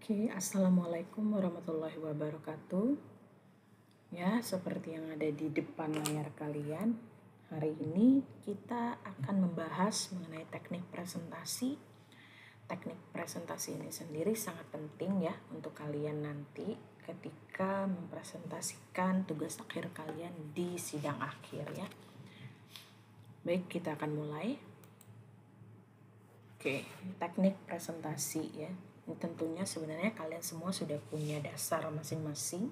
Oke, Assalamualaikum warahmatullahi wabarakatuh. Ya, seperti yang ada di depan layar kalian, hari ini kita akan membahas mengenai teknik presentasi. Teknik presentasi ini sendiri sangat penting ya untuk kalian nanti ketika mempresentasikan tugas akhir kalian di sidang akhir ya. Baik, kita akan mulai. Oke, teknik presentasi ya. Ini tentunya sebenarnya kalian semua sudah punya dasar masing-masing.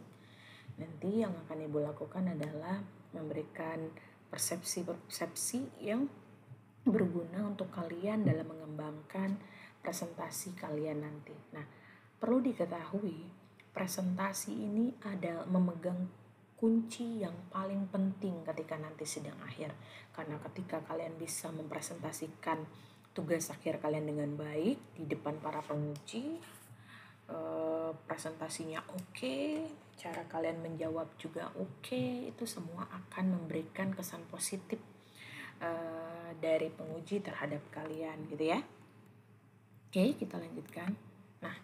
Nanti yang akan Ibu lakukan adalah memberikan persepsi-persepsi yang berguna untuk kalian dalam mengembangkan presentasi kalian nanti. Nah, perlu diketahui, presentasi ini ada memegang kunci yang paling penting ketika nanti sidang akhir. Karena ketika kalian bisa mempresentasikan tugas akhir kalian dengan baik di depan para penguji, presentasinya oke, cara kalian menjawab juga oke, itu semua akan memberikan kesan positif dari penguji terhadap kalian gitu ya. Oke, kita lanjutkan. Nah,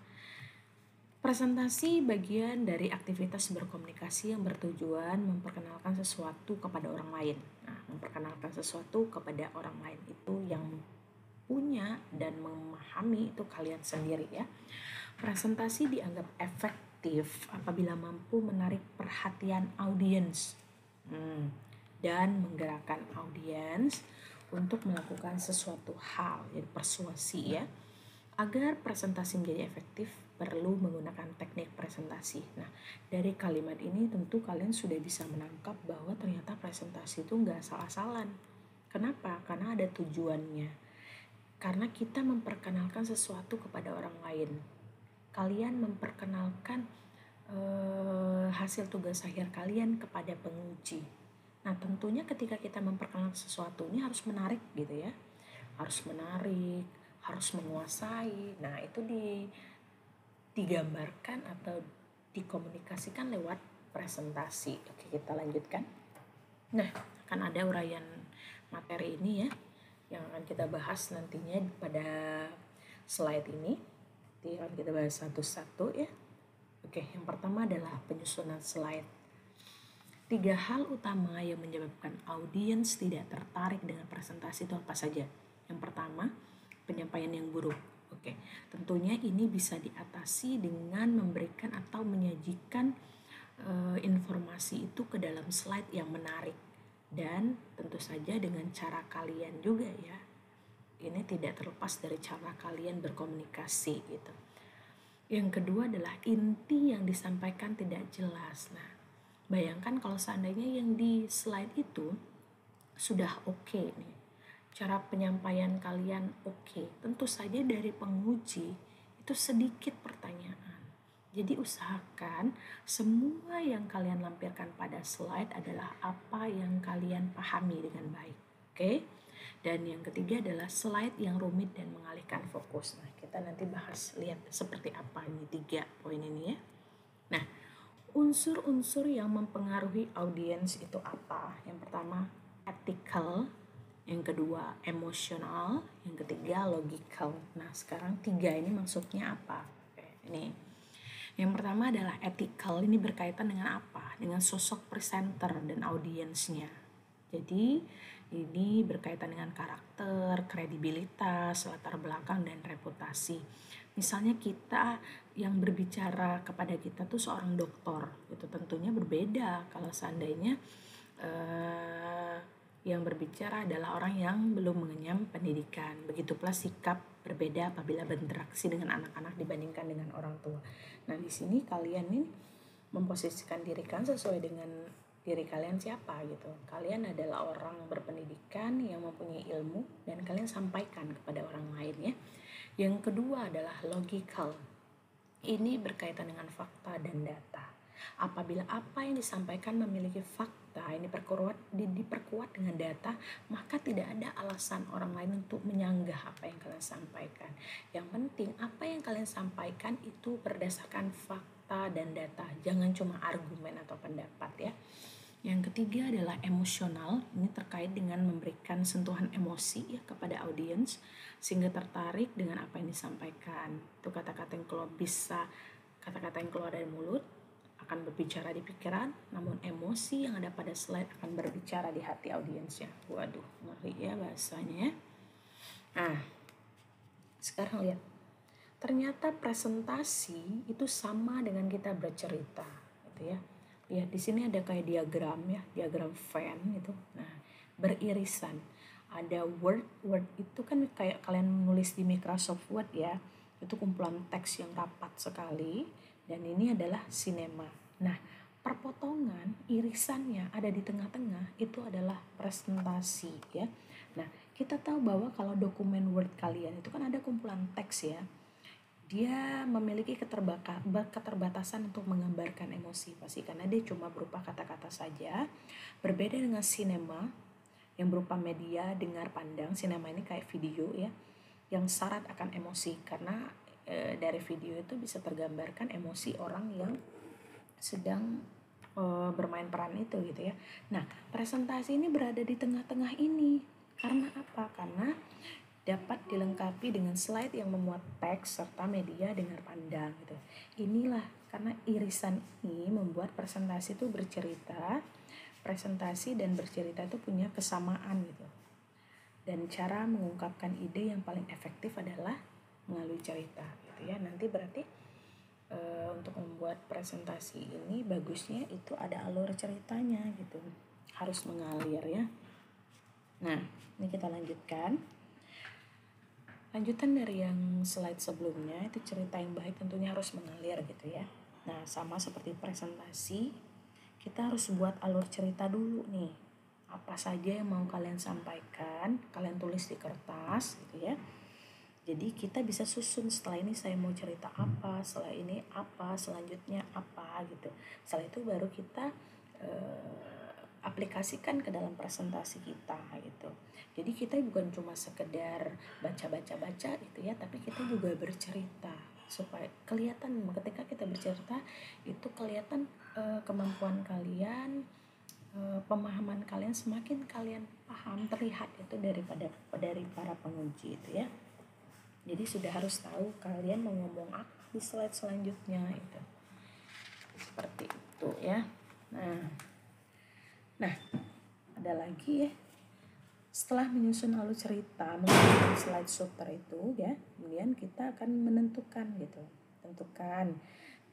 presentasi bagian dari aktivitas berkomunikasi yang bertujuan memperkenalkan sesuatu kepada orang lain. Nah, memperkenalkan sesuatu kepada orang lain itu yang punya dan memahami itu kalian sendiri ya. Presentasi dianggap efektif apabila mampu menarik perhatian audiens dan menggerakkan audiens untuk melakukan sesuatu hal, jadi persuasi ya. Agar presentasi menjadi efektif, perlu menggunakan teknik presentasi. Nah, dari kalimat ini tentu kalian sudah bisa menangkap bahwa ternyata presentasi itu nggak asal-asalan. Kenapa? Karena ada tujuannya. Karena kita memperkenalkan sesuatu kepada orang lain. Kalian memperkenalkan hasil tugas akhir kalian kepada penguji. Nah, tentunya ketika kita memperkenalkan sesuatu ini harus menarik gitu ya. Harus menarik, harus menguasai. Nah, itu digambarkan atau dikomunikasikan lewat presentasi. Oke, kita lanjutkan. Nah, akan ada uraian materi ini ya yang akan kita bahas nantinya pada slide ini. Nanti akan kita bahas satu-satu ya. Oke, yang pertama adalah penyusunan slide. 3 hal utama yang menyebabkan audiens tidak tertarik dengan presentasi itu apa saja? Yang pertama, penyampaian yang buruk. Oke, tentunya ini bisa diatasi dengan memberikan atau menyajikan informasi itu ke dalam slide yang menarik. Dan tentu saja dengan cara kalian juga ya. Ini tidak terlepas dari cara kalian berkomunikasi gitu. Yang kedua adalah inti yang disampaikan tidak jelas. Nah, bayangkan kalau seandainya yang di slide itu sudah oke nih, cara penyampaian kalian oke, tentu saja dari penguji itu sedikit pertanyaan. Jadi usahakan semua yang kalian lampirkan pada slide adalah apa yang kalian pahami dengan baik. Oke? Dan yang ketiga adalah slide yang rumit dan mengalihkan fokus. Nah, kita nanti bahas lihat seperti apa ini 3 poin ini ya. Nah, unsur-unsur yang mempengaruhi audiens itu apa? Yang pertama, ethical. Yang kedua, emosional. Yang ketiga, logical. Nah, sekarang 3 ini maksudnya apa? Oke, ini. Yang pertama adalah ethical. Ini berkaitan dengan apa? Dengan sosok presenter dan audiensnya. Jadi, ini berkaitan dengan karakter, kredibilitas, latar belakang, dan reputasi. Misalnya kita yang berbicara kepada kita tuh seorang dokter, itu tentunya berbeda kalau seandainya yang berbicara adalah orang yang belum mengenyam pendidikan. Begitu pula sikap berbeda apabila berinteraksi dengan anak-anak dibandingkan dengan orang tua. Nah, di sini kalian nih memposisikan diri kalian sesuai dengan diri kalian siapa gitu. Kalian adalah orang berpendidikan yang mempunyai ilmu dan kalian sampaikan kepada orang lain ya. Yang kedua adalah logical. Ini berkaitan dengan fakta dan data. Apabila apa yang disampaikan memiliki fakta, ini diperkuat dengan data, maka tidak ada alasan orang lain untuk menyanggah apa yang kalian sampaikan. Yang penting apa yang kalian sampaikan itu berdasarkan fakta dan data, jangan cuma argumen atau pendapat ya. Yang ketiga adalah emosional. Ini terkait dengan memberikan sentuhan emosi ya kepada audiens sehingga tertarik dengan apa yang disampaikan. Itu kata-kata yang keluar dari mulut akan berbicara di pikiran, namun emosi yang ada pada slide akan berbicara di hati audiensnya. Waduh, ngeri ya bahasanya ya. Nah, sekarang lihat. Ternyata presentasi itu sama dengan kita bercerita, gitu ya. Lihat di sini ada kayak diagram ya, diagram Venn gitu. Nah, beririsan. Ada word itu kan kayak kalian nulis di Microsoft Word ya. Itu kumpulan teks yang rapat sekali dan ini adalah sinema. Nah, perpotongan irisannya ada di tengah-tengah itu adalah presentasi ya. Nah, kita tahu bahwa kalau dokumen Word kalian itu kan ada kumpulan teks ya. Dia memiliki keterbatasan untuk menggambarkan emosi pasti karena dia cuma berupa kata-kata saja. Berbeda dengan sinema yang berupa media dengar pandang. Sinema ini kayak video ya, yang syarat akan emosi karena dari video itu bisa tergambarkan emosi orang yang sedang bermain peran itu gitu ya. Nah, presentasi ini berada di tengah-tengah ini. Karena apa? Karena dapat dilengkapi dengan slide yang memuat teks serta media dengar pandang gitu. Inilah karena irisan ini membuat presentasi itu bercerita, presentasi dan bercerita itu punya kesamaan gitu. Dan cara mengungkapkan ide yang paling efektif adalah melalui cerita gitu ya. Nanti berarti untuk membuat presentasi ini bagusnya itu ada alur ceritanya gitu. Harus mengalir ya. Nah, ini kita lanjutkan. Lanjutan dari yang slide sebelumnya, itu cerita yang baik tentunya harus mengalir gitu ya. Nah, sama seperti presentasi, kita harus buat alur cerita dulu nih. Apa saja yang mau kalian sampaikan, kalian tulis di kertas gitu ya. Jadi kita bisa susun setelah ini saya mau cerita apa, setelah ini apa, selanjutnya apa gitu. Setelah itu baru kita aplikasikan ke dalam presentasi kita gitu. Jadi kita bukan cuma sekedar baca gitu ya, tapi kita juga bercerita supaya kelihatan ketika kita bercerita itu kelihatan kemampuan kalian, pemahaman kalian semakin kalian paham terlihat itu dari para penguji itu ya. Jadi sudah harus tahu kalian mau ngomong apa di slide selanjutnya itu. Seperti itu ya. Nah, ada lagi ya. Setelah menyusun alur cerita menggunakan slide shooter itu ya, kemudian kita akan menentukan gitu.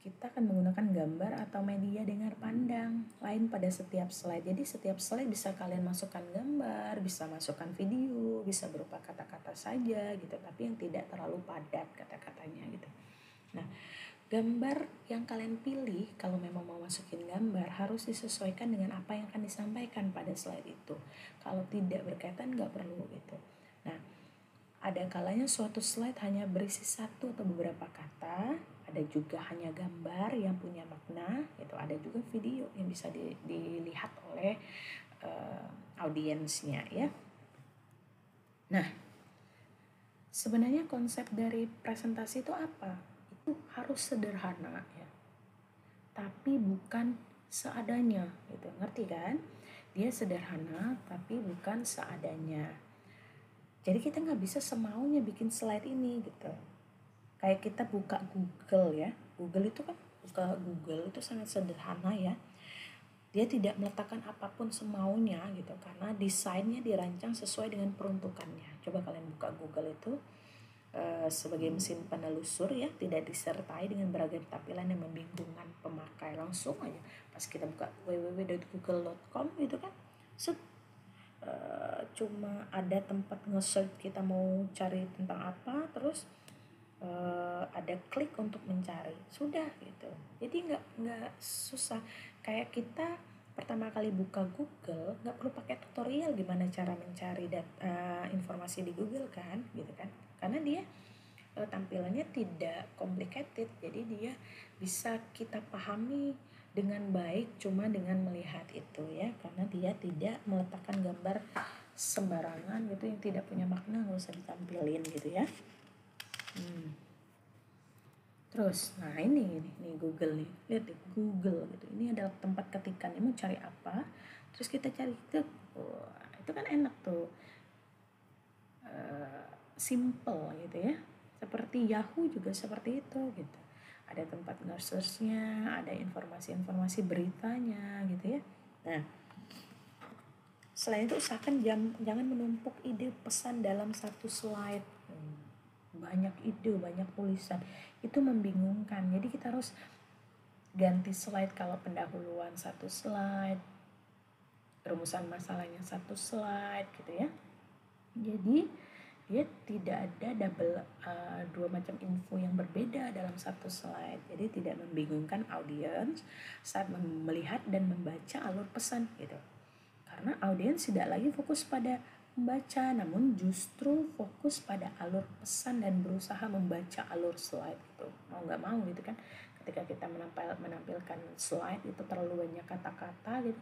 Kita akan menggunakan gambar atau media dengar pandang lain pada setiap slide. Jadi setiap slide bisa kalian masukkan gambar, bisa masukkan video, bisa berupa kata-kata saja gitu, tapi yang tidak terlalu padat kata-katanya gitu. Nah, gambar yang kalian pilih kalau memang mau masukin gambar harus disesuaikan dengan apa yang akan disampaikan pada slide itu. Kalau tidak berkaitan nggak perlu gitu. Nah, ada kalanya suatu slide hanya berisi satu atau beberapa kata, ada juga hanya gambar yang punya makna, gitu. Ada juga video yang bisa dilihat oleh audiensnya ya. Nah, sebenarnya konsep dari presentasi itu apa? Itu harus sederhana ya, tapi bukan seadanya gitu, ngerti kan? Dia sederhana tapi bukan seadanya. Jadi kita nggak bisa semaunya bikin slide ini gitu. Kayak kita buka Google ya, Google itu kan buka Google itu sangat sederhana ya. Dia tidak meletakkan apapun semaunya gitu karena desainnya dirancang sesuai dengan peruntukannya. Coba kalian buka Google itu sebagai mesin penelusur ya, tidak disertai dengan beragam tampilan yang membingungkan pemakai. Langsung aja pas kita buka www.google.com gitu kan, cuma ada tempat nge-search kita mau cari tentang apa, terus ada klik untuk mencari, sudah gitu. Jadi nggak susah. Kayak kita pertama kali buka Google nggak perlu pakai tutorial gimana cara mencari informasi di Google kan gitu kan, karena dia tampilannya tidak complicated, jadi dia bisa kita pahami dengan baik cuma dengan melihat itu ya, karena dia tidak meletakkan gambar sembarangan gitu yang tidak punya makna, nggak usah ditampilin gitu ya. Terus, nah ini nih Google nih, lihat deh Google gitu. Ini adalah tempat ketikannya mau cari apa, terus kita cari itu, itu kan enak tuh, simple gitu ya. Seperti Yahoo juga seperti itu gitu. Ada tempat nge-search-nya, ada informasi-informasi beritanya gitu ya. Nah, selain itu usahakan jangan menumpuk ide pesan dalam satu slide. Banyak ide, banyak tulisan, itu membingungkan. Jadi kita harus ganti slide. Kalau pendahuluan satu slide, rumusan masalahnya satu slide gitu ya. Jadi dia tidak ada dua macam info yang berbeda dalam satu slide. Jadi tidak membingungkan audiens saat melihat dan membaca alur pesan gitu. Karena audiens tidak lagi fokus pada membaca, namun justru fokus pada alur pesan dan berusaha membaca alur slide gitu. Mau nggak mau gitu kan, ketika kita menampilkan slide itu terlalu banyak kata-kata gitu,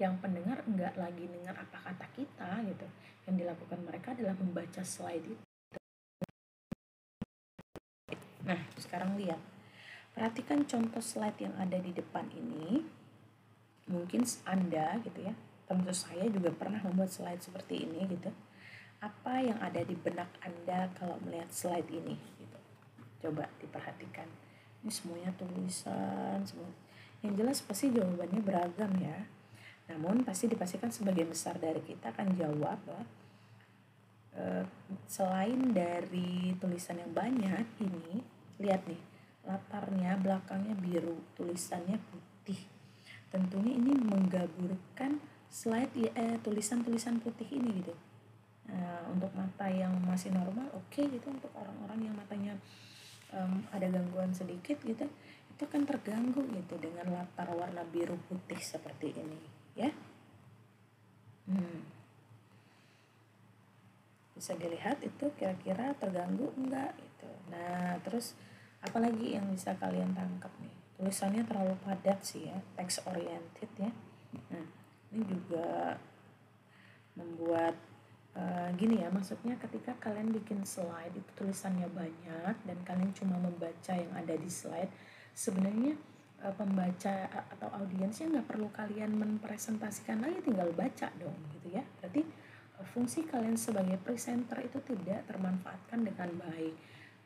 yang pendengar nggak lagi dengar apa kata kita gitu. Yang dilakukan mereka adalah membaca slide itu. Nah, sekarang lihat, perhatikan contoh slide yang ada di depan ini. Mungkin Anda gitu ya, tentu saya juga pernah membuat slide seperti ini gitu. Apa yang ada di benak Anda kalau melihat slide ini gitu? Coba diperhatikan. Ini semuanya tulisan semua. Yang jelas pasti jawabannya beragam ya. Namun pasti dipastikan sebagian besar dari kita akan jawab ya, selain dari tulisan yang banyak ini, lihat nih, latarnya belakangnya biru, tulisannya putih. Tentunya ini menggaburkan slide tulisan-tulisan putih ini gitu. Untuk mata yang masih normal oke gitu. Untuk orang-orang yang matanya ada gangguan sedikit gitu, itu kan terganggu gitu dengan latar warna biru putih seperti ini ya. Bisa dilihat itu kira-kira terganggu enggak gitu. Nah, terus apalagi yang bisa kalian tangkap nih? Tulisannya terlalu padat sih ya, text oriented ya. Nah, ini juga membuat gini ya, maksudnya ketika kalian bikin slide itu tulisannya banyak dan kalian cuma membaca yang ada di slide, sebenarnya pembaca atau audiensnya nggak perlu kalian mempresentasikan lagi, tinggal baca dong gitu ya. Berarti fungsi kalian sebagai presenter itu tidak termanfaatkan dengan baik.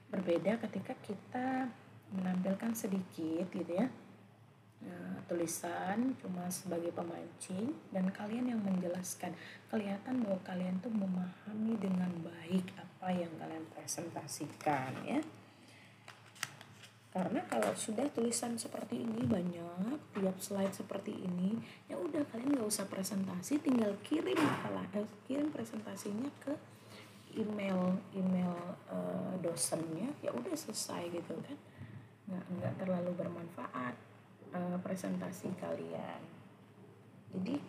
Berbeda ketika kita menampilkan sedikit gitu ya, tulisan cuma sebagai pemancing dan kalian yang menjelaskan. Kelihatan bahwa kalian tuh memahami dengan baik apa yang kalian presentasikan ya. Karena kalau sudah tulisan seperti ini banyak, tiap slide seperti ini, ya udah kalian nggak usah presentasi, tinggal kirim kirim presentasinya ke email dosennya, ya udah selesai gitu kan. Nggak terlalu bermanfaat presentasi kalian. Jadi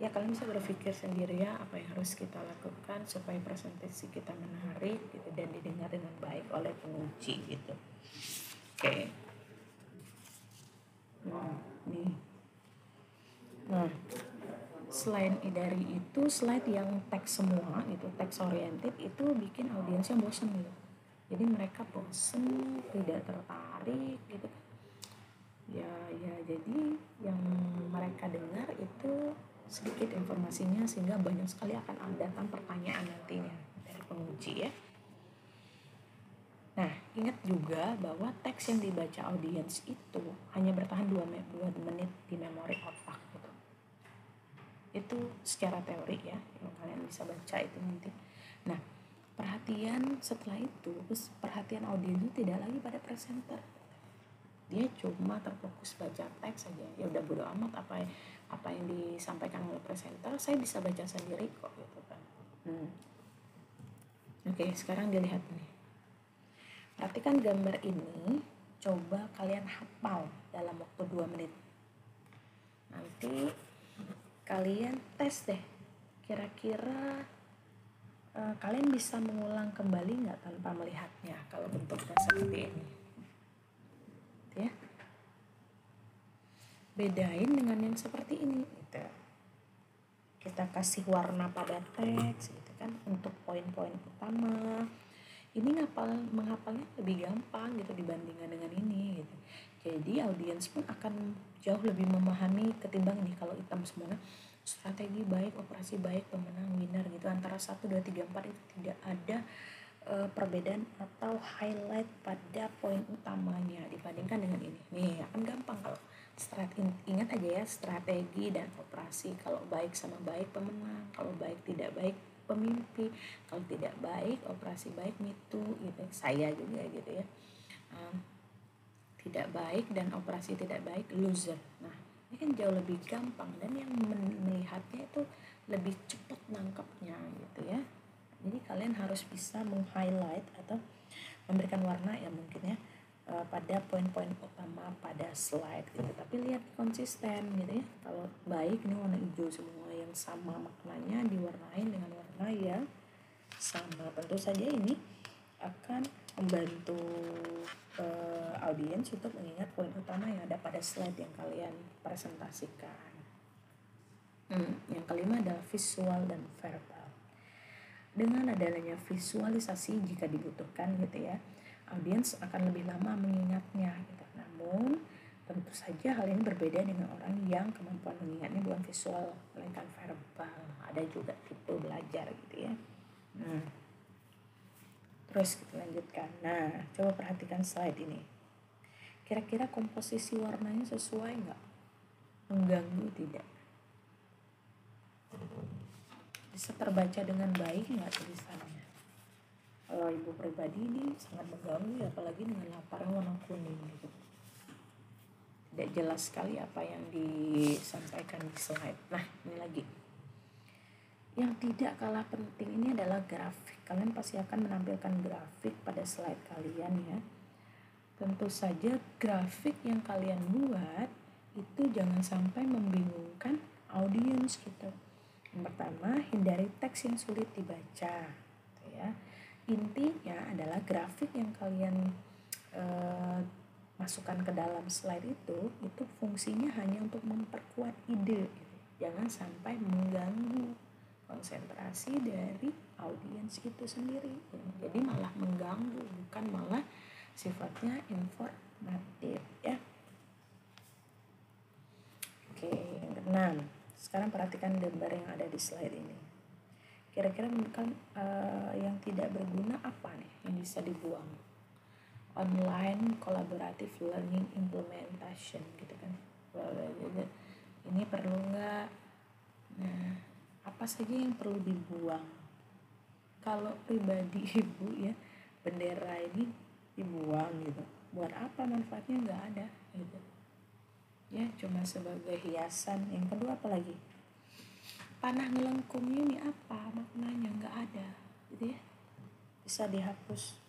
ya kalian bisa berpikir sendiri ya apa yang harus kita lakukan supaya presentasi kita menarik gitu dan didengar dengan baik oleh penguji gitu. Oke. Nih. Nah, selain dari itu, slide yang teks semua itu teks oriented itu bikin audiensnya bosen gitu. Jadi mereka bosen, tidak tertarik gitu kan. Ya jadi yang mereka dengar itu sedikit informasinya, sehingga banyak sekali akan datang pertanyaan nantinya dari penguji ya. Nah, ingat juga bahwa teks yang dibaca audiens itu hanya bertahan 2 menit di memori otak gitu. Itu secara teori ya, yang kalian bisa baca itu nanti. Nah, perhatian audiens itu tidak lagi pada presenter. Dia cuma terfokus baca teks saja. Ya udah bodo amat apa yang disampaikan oleh presenter, saya bisa baca sendiri kok gitu kan. Oke, sekarang dilihat nih. Perhatikan gambar ini, coba kalian hafal dalam waktu 2 menit. Nanti kalian tes deh, kira-kira kalian bisa mengulang kembali nggak tanpa melihatnya kalau bentuknya seperti ini. Ya. Bedain dengan yang seperti ini gitu. Kita kasih warna pada teks gitu kan untuk poin-poin utama. ini menghafalnya lebih gampang gitu dibandingkan dengan ini gitu. Jadi audiens pun akan jauh lebih memahami ketimbang ini kalau hitam semua. Strategi baik, operasi baik, pemenang, winner gitu, antara 1, 2, 3, 4 itu tidak ada perbedaan atau highlight pada poin utamanya dibandingkan dengan ini. Nih akan gampang kalau ingat aja ya, strategi dan operasi. Kalau baik sama baik pemenang, kalau baik tidak baik pemimpi, kalau tidak baik operasi baik mitu gitu. Saya juga gitu ya. Tidak baik dan operasi tidak baik loser. Nah ini kan jauh lebih gampang dan yang melihatnya itu lebih cepat nangkapnya gitu ya. Jadi kalian harus bisa meng-highlight atau memberikan warna ya mungkin ya pada poin-poin utama pada slide gitu. Tapi lihat konsisten gitu ya. Kalau baik ini warna hijau semua yang sama maknanya diwarnain dengan warna yang sama. Tentu saja ini akan membantu audiens untuk mengingat poin utama yang ada pada slide yang kalian presentasikan. Yang kelima adalah visual dan verbal. Dengan adanya visualisasi jika dibutuhkan gitu ya, audiens akan lebih lama mengingatnya gitu. Namun tentu saja hal ini berbeda dengan orang yang kemampuan mengingatnya bukan visual melainkan verbal. Ada juga tipe belajar gitu ya. Terus kita lanjutkan. Nah, coba perhatikan slide ini. Kira-kira komposisi warnanya sesuai nggak? Mengganggu tidak? Bisa terbaca dengan baik nggak tulisannya? Kalau ibu pribadi ini sangat mengganggu ya, apalagi dengan laparnya warna kuning gitu. Tidak jelas sekali apa yang disampaikan di slide. Nah, ini lagi. Yang tidak kalah penting ini adalah grafik. Kalian pasti akan menampilkan grafik pada slide kalian ya. Tentu saja grafik yang kalian buat itu jangan sampai membingungkan audiens gitu. Yang pertama, hindari teks yang sulit dibaca gitu ya. Intinya adalah grafik yang kalian masukkan ke dalam slide itu fungsinya hanya untuk memperkuat ide gitu. Jangan sampai mengganggu konsentrasi dari audiens itu sendiri. Jadi malah mengganggu, bukan malah sifatnya informatif ya. Oke, yang keenam. Sekarang perhatikan gambar yang ada di slide ini. Kira-kira yang tidak berguna apa nih yang bisa dibuang? Online collaborative learning implementation gitu kan. Ini perlu nggak? Nah, apa saja yang perlu dibuang? Kalau pribadi ibu ya, bendera ini dibuang gitu. Buat apa, manfaatnya nggak ada gitu. Ya cuma sebagai hiasan. Yang kedua apa lagi? Panah ngelengkung ini apa maknanya? Nggak ada gitu ya. Bisa dihapus.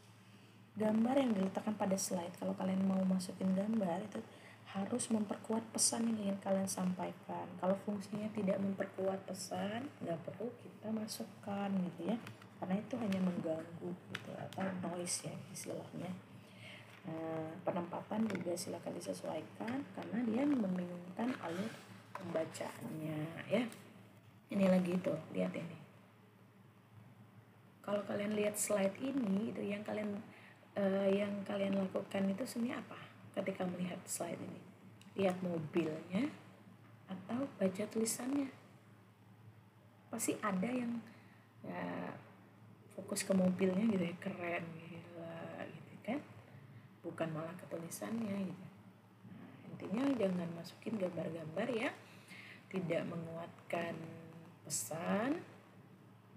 Gambar yang diletakkan pada slide, kalau kalian mau masukin gambar itu harus memperkuat pesan yang ingin kalian sampaikan. Kalau fungsinya tidak memperkuat pesan, nggak perlu kita masukkan gitu ya, karena itu hanya mengganggu gitu atau noise ya istilahnya. Penempatan juga silakan disesuaikan karena dia membingungkan alur pembacaannya ya. Ini lagi tuh, lihat ini. Kalau kalian lihat slide ini, itu yang kalian lakukan itu sebenarnya apa ketika melihat slide ini? Lihat mobilnya atau baca tulisannya? Pasti ada yang ya, fokus ke mobilnya gitu ya, keren gila gitu kan, bukan malah ke tulisannya gitu. Nah, intinya jangan masukin gambar-gambar ya tidak menguatkan pesan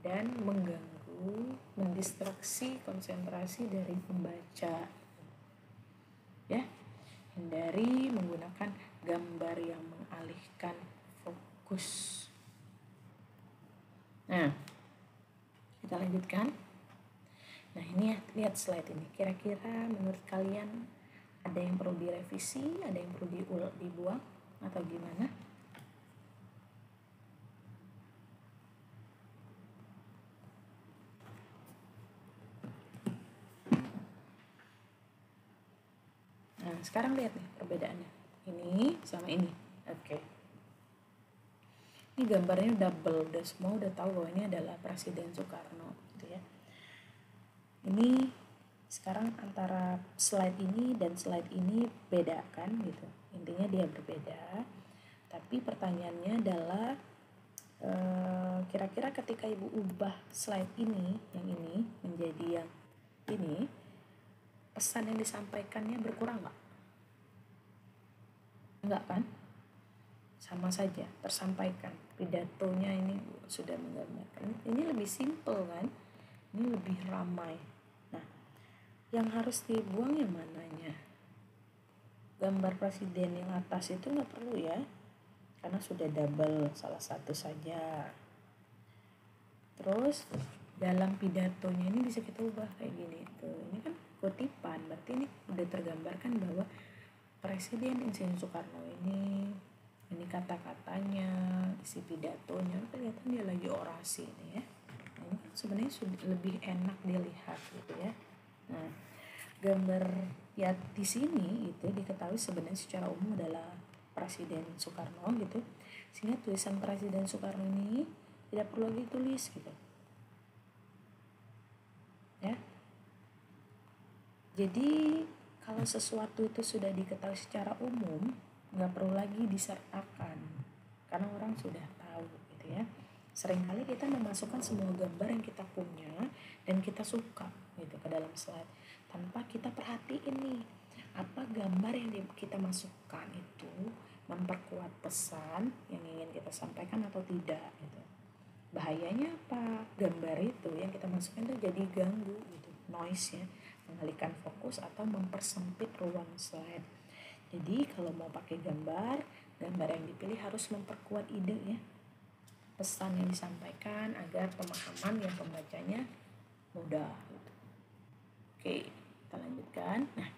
dan mengganggu, mendistraksi konsentrasi dari pembaca ya. Hindari menggunakan gambar yang mengalihkan fokus. Nah, kita lanjutkan. Nah ini ya, lihat slide ini. Kira-kira menurut kalian ada yang perlu direvisi, ada yang perlu dibuang atau gimana? Nah, sekarang lihat nih perbedaannya. Ini sama ini. Oke. Ini gambarnya double, udah semua udah tahu bahwa ini adalah Presiden Soekarno gitu ya. Ini sekarang antara slide ini dan slide ini beda kan gitu, intinya dia berbeda. Tapi pertanyaannya adalah kira-kira ketika ibu ubah slide ini, yang ini menjadi yang ini, pesan yang disampaikannya berkurang nggak? Enggak kan? Sama saja tersampaikan, pidatonya ini sudah menggambarkan. Ini lebih simple kan, ini lebih ramai. Nah, yang harus dibuang yang mananya? Gambar presiden yang atas itu nggak perlu ya, karena sudah double salah satu saja. Terus dalam pidatonya ini bisa kita ubah kayak gini tuh, ini kan kutipan, berarti ini udah tergambarkan bahwa Presiden Insinyur Soekarno ini kata-katanya, isi pidatonya, kelihatan dia lagi orasi nih ya. Nah, ini kan sebenarnya sudah lebih enak dilihat gitu ya. Nah, gambar ya di sini itu diketahui sebenarnya secara umum adalah Presiden Soekarno gitu, sehingga tulisan Presiden Soekarno ini tidak perlu lagi tulis gitu ya. Jadi kalau sesuatu itu sudah diketahui secara umum, nggak perlu lagi disertakan, karena orang sudah tahu gitu ya. Seringkali kita memasukkan semua gambar yang kita punya dan kita suka gitu ke dalam slide, tanpa kita perhatiin nih, apa gambar yang kita masukkan itu memperkuat pesan yang ingin kita sampaikan atau tidak gitu. Bahayanya apa? Gambar itu yang kita masukkan itu jadi ganggu gitu, noise ya, mengalihkan fokus atau mempersempit ruang slide. Jadi kalau mau pakai gambar yang dipilih harus memperkuat ide ya, pesan yang disampaikan agar pemahaman yang pembacanya mudah gitu. Oke, kita lanjutkan. Nah,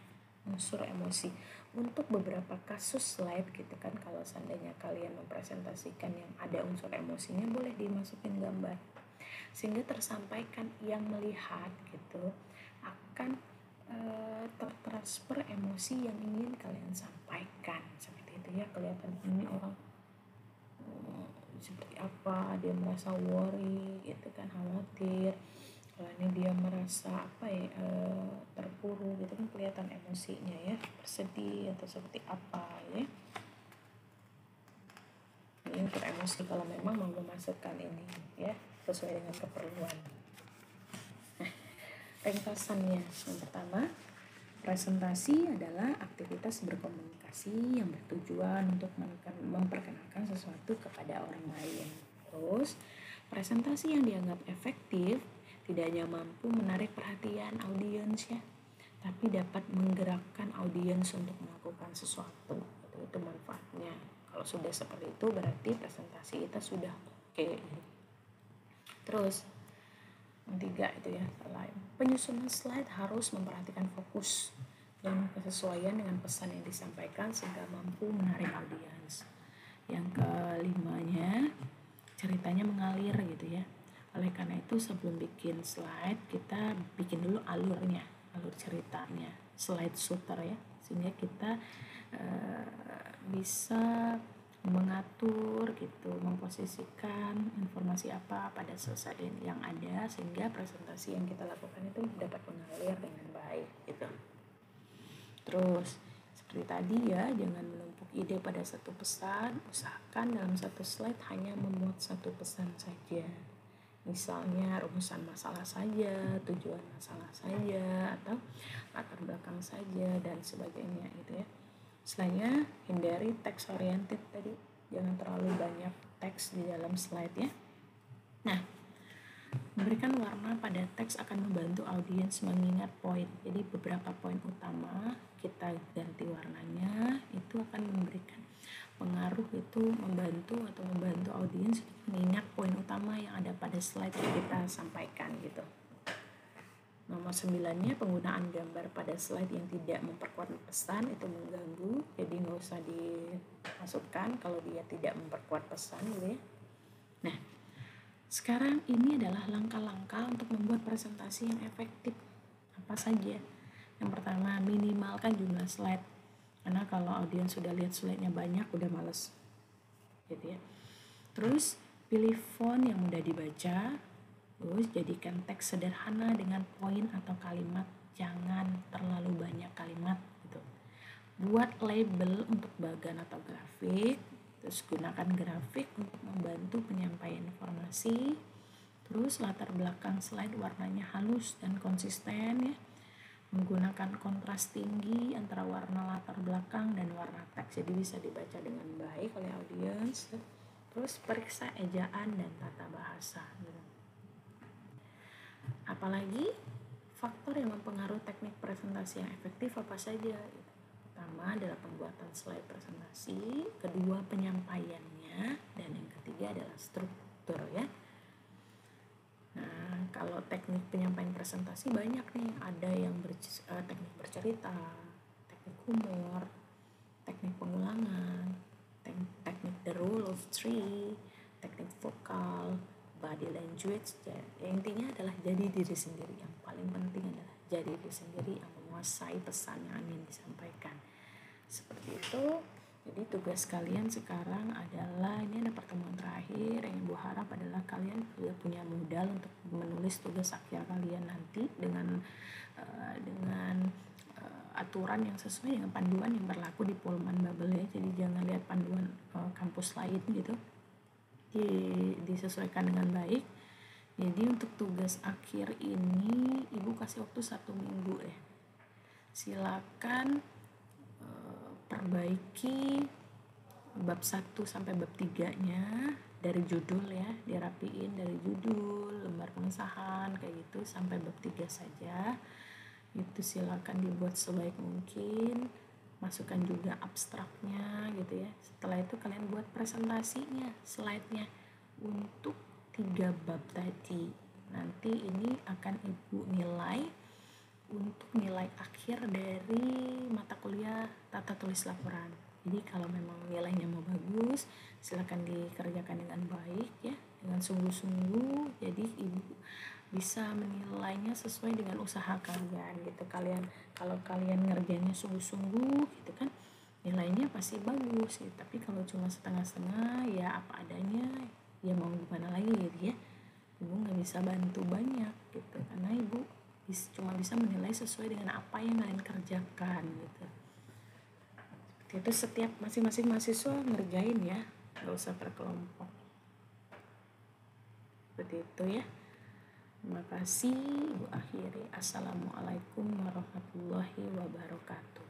unsur emosi untuk beberapa kasus slide gitu kan, kalau seandainya kalian mempresentasikan yang ada unsur emosinya, boleh dimasukin gambar sehingga tersampaikan, yang melihat gitu akan tertransfer emosi yang ingin kalian sampaikan, seperti itu ya. Kelihatan ini orang seperti apa, dia merasa worry gitu kan, khawatir. Kalau ini dia merasa apa ya, terpuruk gitu kan, kelihatan emosinya ya, bersedih atau seperti apa ya. Ini untuk emosi kalau memang mau memasukkan ini ya, sesuai dengan keperluan. Nah, ringkasannya yang pertama, presentasi adalah aktivitas berkomunikasi yang bertujuan untuk memperkenalkan sesuatu kepada orang lain. Terus, presentasi yang dianggap efektif tidak hanya mampu menarik perhatian audiens ya, tapi dapat menggerakkan audiens untuk melakukan sesuatu. Itu manfaatnya. Kalau sudah seperti itu berarti presentasi kita sudah oke. Terus yang tiga itu ya, penyusunan slide harus memperhatikan fokus dan kesesuaian dengan pesan yang disampaikan sehingga mampu menarik audiens. Yang kelimanya, ceritanya mengalir gitu ya. Oleh karena itu sebelum bikin slide kita bikin dulu alurnya, alur ceritanya, slide shooter ya, sehingga kita bisa mengatur gitu, memposisikan informasi apa pada sesuatu yang ada, sehingga presentasi yang kita lakukan itu dapat mengalir dengan baik gitu. Terus seperti tadi ya, jangan menumpuk ide pada satu pesan, usahakan dalam satu slide hanya memuat satu pesan saja. Misalnya rumusan masalah saja, tujuan masalah saja, atau latar belakang saja dan sebagainya gitu ya. Selainnya hindari teks oriented tadi, jangan terlalu banyak teks di dalam slide ya. Nah, memberikan warna pada teks akan membantu audiens mengingat poin. Jadi beberapa poin utama kita ganti warnanya, itu akan memberikan pengaruh, itu membantu audiens mengingat poin utama yang ada pada slide yang kita sampaikan gitu. Nomor 9-nya, penggunaan gambar pada slide yang tidak memperkuat pesan itu mengganggu, jadi nggak usah dimasukkan kalau dia tidak memperkuat pesan gitu ya. Nah, sekarang ini adalah langkah-langkah untuk membuat presentasi yang efektif. Apa saja? Yang pertama, minimalkan jumlah slide, karena kalau audiens sudah lihat slide-nya banyak udah males gitu ya. Terus pilih font yang mudah dibaca, Terus jadikan teks sederhana dengan poin atau kalimat, jangan terlalu banyak kalimat gitu. Buat label untuk bagan atau grafik, terus gunakan grafik untuk membantu penyampaian informasi. Terus latar belakang slide warnanya halus dan konsisten ya. Menggunakan kontras tinggi antara warna latar belakang dan warna teks, jadi bisa dibaca dengan baik oleh audiens. Terus periksa ejaan dan tata bahasa gitu. Apalagi faktor yang mempengaruhi teknik presentasi yang efektif apa saja gitu. Pertama adalah pembuatan slide presentasi, kedua penyampaiannya, dan yang ketiga adalah struktur ya. Nah, kalau teknik penyampaian presentasi banyak nih, ada yang teknik bercerita, teknik humor, teknik pengulangan, teknik the rule of three, teknik vokal, body language. Ya, intinya adalah jadi diri sendiri. Yang paling penting adalah jadi diri sendiri yang menguasai pesan yang ingin disampaikan. Seperti itu. Jadi tugas kalian sekarang adalah, ini ada pertemuan terakhir, yang Ibu harap adalah kalian sudah punya modal untuk menulis tugas akhir kalian nanti dengan aturan yang sesuai dengan panduan yang berlaku di Pullman Bubble ya. Jadi jangan lihat panduan kampus lain gitu, disesuaikan dengan baik. Jadi untuk tugas akhir ini Ibu kasih waktu 1 minggu ya. Silakan perbaiki bab 1 sampai bab 3-nya dari judul ya, dirapiin dari judul, lembar pengesahan kayak gitu sampai bab 3 saja. Itu silakan dibuat sebaik mungkin, masukkan juga abstraknya gitu ya. Setelah itu kalian buat presentasinya, slide-nya untuk 3 bab tadi. Nanti ini akan Ibu nilai untuk nilai akhir dari mata kuliah tata tulis laporan. Jadi kalau memang nilainya mau bagus, silakan dikerjakan dengan baik ya, dengan sungguh-sungguh. Jadi Ibu bisa menilainya sesuai dengan usaha kalian gitu. Kalau kalian ngerjainnya sungguh-sungguh gitu kan, nilainya pasti bagus gitu. Tapi kalau cuma setengah-setengah ya apa adanya, ya mau gimana lagi gitu ya. Ibu nggak bisa bantu banyak gitu, karena Ibu cuma bisa menilai sesuai dengan apa yang kalian kerjakan gitu. Seperti itu, setiap masing-masing mahasiswa ngerjain ya, nggak usah berkelompok. Seperti itu ya. Terima kasih. Ibu akhiri. Assalamualaikum warahmatullahi wabarakatuh.